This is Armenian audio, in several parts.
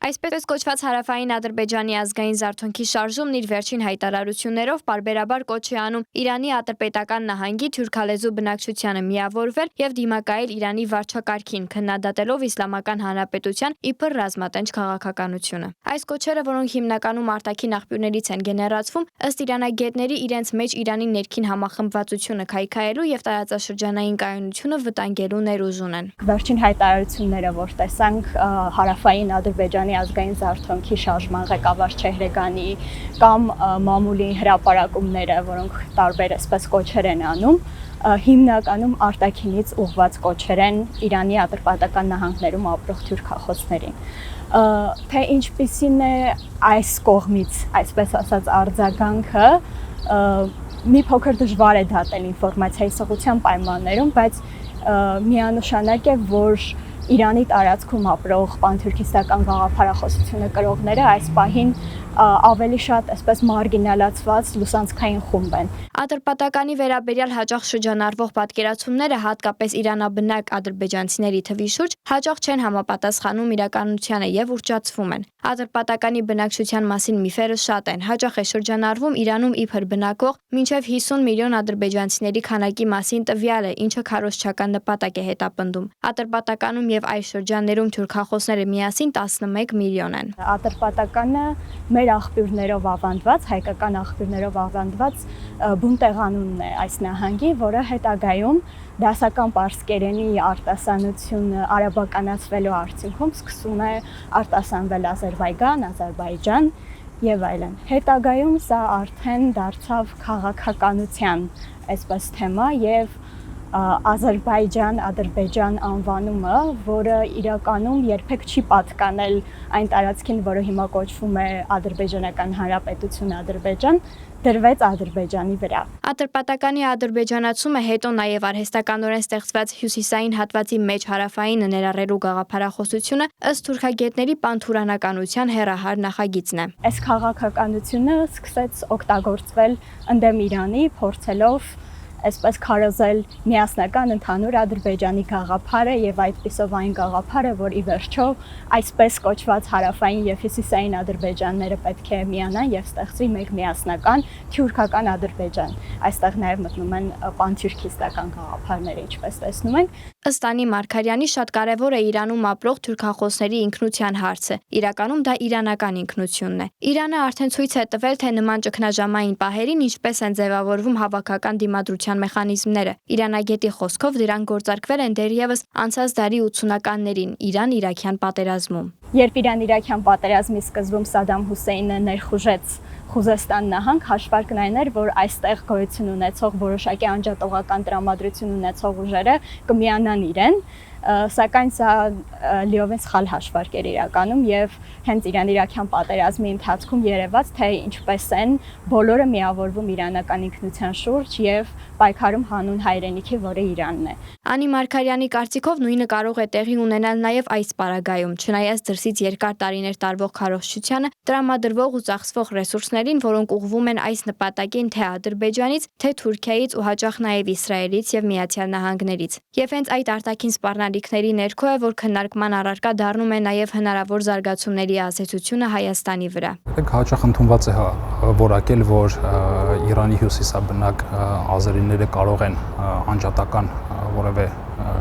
Այսպես կոչված հարավային Ադրբեջանի ազգային զարթոնքի շարժումն իր վերջին հայտարարություններով պարբերաբար կոչ է անում Իրանի Ատրպետական նահանգի թյուրքալեզու բնակչությանը միավորվել եւ դիմակայել Իրանի վարչակարգին, քննադատելով Իսլամական Հանրապետության իբր ռազմատենչ քաղաքականությունը։ Այս կոչերը, որոնք հիմնականում արտաքին աղբյուրներից են գեներացվում, ըստ իրանագետների իրենց մեջ Իրանի ներքին համախմբվածությունը քայքայելու եւ տարածաշրջանային կայունությունը վտանգելու ներուժ ունեն։ Վերջին հայտարարությունները, որ տեսանք հարավային Ադրբեջանի ազգային զարթոնքի շարժման ղեկավար Չեհրեգանի կամ մամուլի հրապարակումները, որոնք տարբեր այսպես կոչեր են անում, հիմնականում արտաքինից ուղղված կոչեր են Իրանի Ատրպատական նահանգներում ապրող թյուրքախոսներին։ Թե ինչպիսին է այս կողմից, այսպես ասած, արձագանքը, մի փոքր դժվար է դատել ինֆորմացիայի սղության պայմաններում, բայց միանշանակ է, որ Իրանի տարածքում ապրող պանթյուրքիստական գաղափարախոսությունը կրողները այս պահին ավելի շատ այսպես մարգինալացված լուսանցքային խումբ են։ Ատրպատականի վերաբերյալ հաճախ շրջանառվող պատկերացումները, հատկապես իրանաբնակ ադրբեջանցիների թվի շուրջ, հաճախ չեն համապատասխանում իրականությանը եւ ուռճացվում են։ Ատրպատականի բնակչության մասին միֆերը շատ են, հաճախ է շրջանառվում Իրանում իբր բնակող մինչև 50 միլիոն ադրբեջանցիների քանակի մասին տվյալը, ինչը քարոզչական նպատակ է հետապնդում։ Ատրպատականում եւ այս շրջաններում թյուրքախոսները միասին 11 միլիոն են։ Ատրպատականը մեր աղբյուրներով ավանդված, հայկական աղբյուրներով ավանդված բունտեղանունն է այս նահանգի, որը հետագայում դասական պարսկերենի արտասանությունը արաբականացվելու արդյունքում սկսում է արտասանվել Ադրբեջան եւ այլն։ Հետագայում սա արդեն դարձավ քաղաքականության այսպես թեմա եւ Ադրբեջան անվանումը, որը իրականում երբեք չի պատկանել այն տարածքին, որը հիմա կոչվում է Ադրբեջանական Հանրապետություն Ադրբեջան, դրվեց Ադրբեջանի վրա։ Ատրպատականի ադրբեջանացումը հետո նաև արհեստականորեն ստեղծված հյուսիսային հատվածի մեջ հարավայինը ներառելու գաղափարախոսությունը ըստ թուրքագետների պանթուրանականության հեռահար նախագիծն է։ Այս քաղաքականությունը սկսեց օգտագործվել ընդդեմ Իրանի, փորձելով այսպես քարոզել միասնական ընդհանուր Ադրբեջանի գաղափարը եւ այդպիսով այն գաղափարը, որ ի վերջո այսպես կոչված հարավային եւ հյուսիսային Ադրբեջանները պետք է միանան եւ ստեղծվի մեկ միասնական թյուրքական Ադրբեջան։ Այստեղ նաեւ մտնում են պանթյուրքիստական գաղափարները, ինչպես տեսնում ենք։ Ըստ Անի Մարգարյանի շատ կարևոր է Իրանում ապրող թյուրքախոսների ինքնության հարցը։ Իրականում դա իրանական ինքնությունն է։ Իրանը արդեն ցույց է տվել, թե նման ճգնաժամային պահերին ինչպես են ձևավորվում հավաքական դիմադրության մեխանիզմները։ Իրանագետի խոսքով դրանք գործարկվել են դեռևս անցած դարի 80-ականներին Իրան-Իրաքյան պատերազմում։ Երբ Իրան-Իրաքյան պատերազմի սկզբում Սադամ Հուսեյնը ներխուժեց Խուզեստան նահանգ, հաշվարկն այն էր, որ այստեղ գոյություն ունեցող որոշակի անջատողական տրամադրություն ունեցող ուժերը կմիանան իրեն, սակայն սա լիովին սխալ հաշվարկ էր իրականում եւ հենց Իրան-Իրաքյան պատերազմի ընթացքում երևաց, թե ինչպես են բոլորը միավորվում իրանական ինքնության շուրջ եւ պայքարում հանուն հայրենիքի, որը Իրանն է։ Անի Մարգարյանի կարծիքով նույնը կարող է տեղի ունենալ նաեւ այս պարագայում, չնայած դրսից երկար տարիներ տարվող քարոզչությանը, տրամադրվող ու ծախսվող ռեսուրսներին, որոնք ուղղվում են այս նպատակին թե Ադրբեջանից, թե Թուրքիայից ու հաճախ նաեւ Իսրայելից եւ Միացյալ Նահանգներից։ Եվ հենց այդ արտաքին սպառնալիքների ներքո է, որ քննարկման առարկա դառնում է նաեւ հնարավոր զարգացումների ազդեցությունը Հայաստանի վրա։ Հաճախ ընդունված է որակել, որ Իրանի հյուսիսաբնակ ազերիները կարող են անջատական որևէ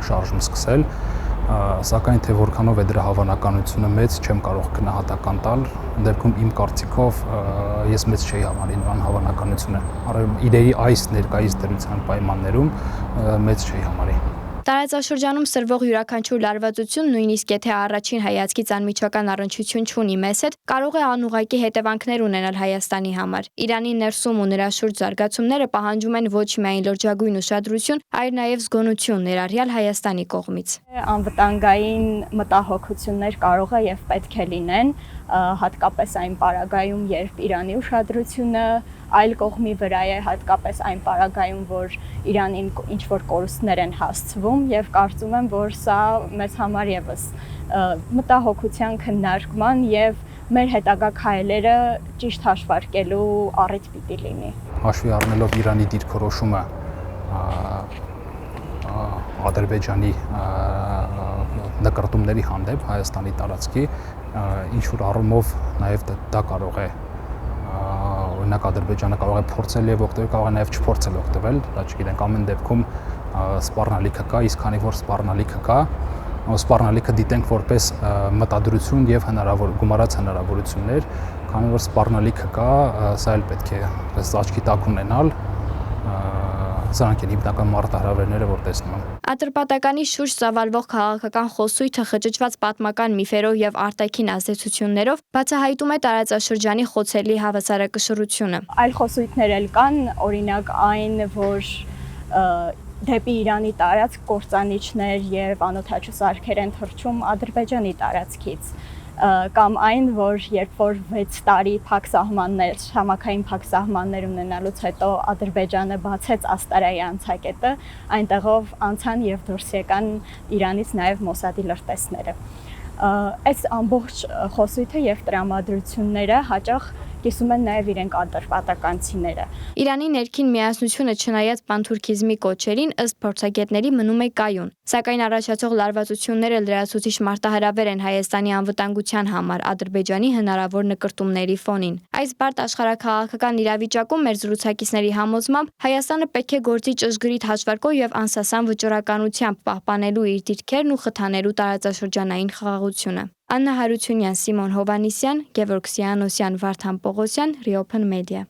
շարժում սկսել, սակայն թե որքանով է դրա հավանականությունը մեծ, չեմ կարող գնահատական տալ։ Դեպքում իմ կարծիքով ես մեծ չէի համարի նման հավանականությունը։ Իրեի այս ներկայիս դրության պայմաններում մեծ չէի համարի։ Տարածաշրջանում սրվող յուրաքանչյուր լարվածություն, նույնիսկ եթե առաջին հայացքից անմիջական առնչություն չունի մեզ հետ, կարող է անուղղակի հետևանքներ ունենալ Հայաստանի համար։ Իրանի ներսում ու նրա շուրջ զարգացումները պահանջում են ոչ միայն լրջագույն ուշադրություն, այլ նաև զգոնություն ներառյալ Հայաստանի կողմից։ Անվտանգային մտահոգություններ կարող է եւ պետք է լինեն, հատկապես այն պարագայում, երբ Իրանի ուշադրությունը այլ կողմի վրա է, հատկապես այն պարագայում, որ Իրանին ինչ-որ կորուստներ են հասցվում եւ կարծում եմ, որ սա մեզ համար եւս մտահոգության քննարկման եւ մեր հետագա քայլերը ճիշտ հաշվարկելու առիթ պիտի լինի։ Հաշվի առնելով Իրանի դիրքորոշումը Ադրբեջանի նկարտումների հանդեպ Հայաստանի տարածքի, ինչ որ առումով նաև դա կարող է օրինակ Ադրբեջանը կարող է փորձել եւ օգտվել, կարող է նաեւ չփորձել օգտվել, դա չգիտենք, ամեն դեպքում սպառնալիքը կա, իսկ քանի որ սպառնալիքը կա, սպառնալիքը դիտենք որպես մտադրություն եւ գումարած հնարավորություններ, քանի որ սպառնալիքը կա, սա էլ պետք է աչքի տակ ունենալ, սրանք են հիմնական մարտահրավերները, որ տեսնում եմ։ Ատրպատականի շուրջ ծավալվող քաղաքական խոսույթը խճճված պատմական միֆերով եւ արտաքին ազդեցություններով բացահայտում է տարածաշրջանի խոցելի հավասարակշռությունը։ Այլ խոսույթներ էլ կան, օրինակ այն, որ դեպի Իրանի տարածք կործանիչներ եւ անօթաչու սարքեր են թռչում Ադրբեջանի տարածքից, կամ այն, որ երբ որ 6 տարի փակ սահմաններ, շամաքային փակ սահմաններ ունենալուց հետո Ադրբեջանը բացեց Աստարայի անցակետը, այնտեղով անցան եւ դուրս եկան Իրանից նաեւ Մոսադի լրտեսները։ Այս ամբողջ խոսույթը եւ տրամադրությունները հաճախ կիսում են նաև իրենք ատրպատականցիները։ Իրանի ներքին միասնությունը չնայած պանթուրքիզմի կոչերին ըստ փորձագետների մնում է կայուն, սակայն առաջացող լարվածությունները լրացուցիչ մարտահրավեր են Հայաստանի անվտանգության համար Ադրբեջանի հնարավոր նկրտումների ֆոնին։ Այս բարդ աշխարհաքաղաքական իրավիճակում մեր զրուցակիցների համոզմամբ Հայաստանը պետք է գործի ճշգրիտ հաշվարկով եւ անսասան վճռականությամբ պահպանելու իր դիրքերն ու խթանելու տարածաշրջանային խաղաղությունը։ Աննա Հարությունյան, Սիմոն Հովանիսյան, Գևորգ Սիանոսյան, Վարդան Պողոսյան, Reopen Media։